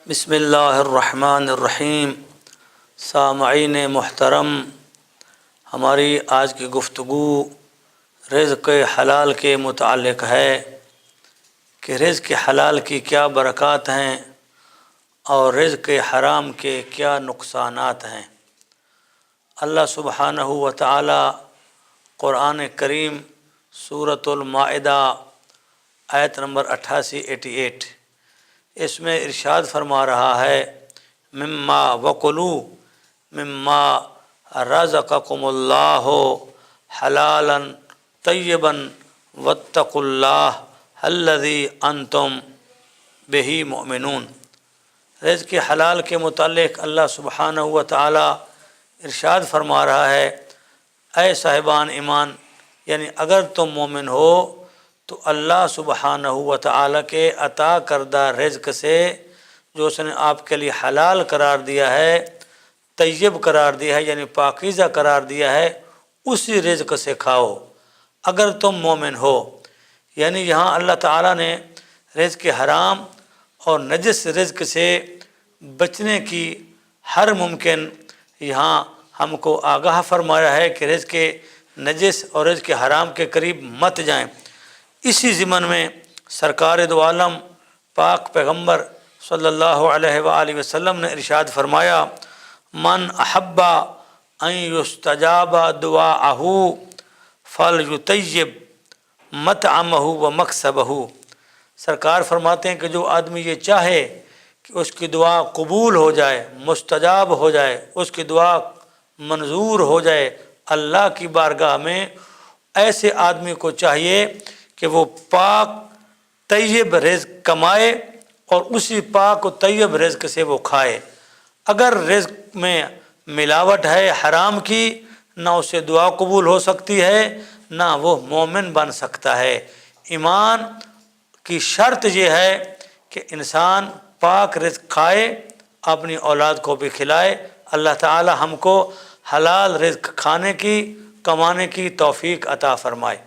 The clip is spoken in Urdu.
بسم اللہ الرحمن الرحیم۔ سامعین محترم، ہماری آج کی گفتگو رزق حلال کے متعلق ہے کہ رزق حلال کی کیا برکات ہیں اور رزق حرام کے کیا نقصانات ہیں۔ اللہ سبحانہ و تعالی قرآن کریم سورۃ المائدہ آیت نمبر 88 اس میں ارشاد فرما رہا ہے، مما وکلوا مما رزقکم اللہ حلالا طیبا واتقوا اللہ الذی انتم بہ مؤمنون۔ رزق حلال کے متعلق اللہ سبحانہ و تعالی ارشاد فرما رہا ہے، اے صاحبان ایمان، یعنی اگر تم مومن ہو تو اللہ سبحانہ و تعالی کے عطا کردہ رزق سے جو اس نے آپ کے لیے حلال قرار دیا ہے، طیب قرار دیا ہے، یعنی پاکیزہ قرار دیا ہے، اسی رزق سے کھاؤ اگر تم مومن ہو۔ یعنی یہاں اللہ تعالیٰ نے رزق حرام اور نجس رزق سے بچنے کی ہر ممکن یہاں ہم کو آگاہ فرمایا ہے کہ رزق نجس اور رزق حرام کے قریب مت جائیں۔ اسی ضمن میں سرکار دو عالم پاک پیغمبر صلی اللہ علیہ وآلہ وسلم نے ارشاد فرمایا، من احب ان یستجاب دعاءہ فلیطیب مطعمہ و مکسبہ۔ سرکار فرماتے ہیں کہ جو آدمی یہ چاہے کہ اس کی دعا قبول ہو جائے، مستجاب ہو جائے، اس کی دعا منظور ہو جائے اللہ کی بارگاہ میں، ایسے آدمی کو چاہیے کہ وہ پاک طیب رزق کمائے اور اسی پاک و طیب رزق سے وہ کھائے۔ اگر رزق میں ملاوٹ ہے حرام کی، نہ اسے دعا قبول ہو سکتی ہے، نہ وہ مومن بن سکتا ہے۔ ایمان کی شرط یہ ہے کہ انسان پاک رزق کھائے، اپنی اولاد کو بھی کھلائے۔ اللہ تعالی ہم کو حلال رزق کھانے کی، کمانے کی توفیق عطا فرمائے۔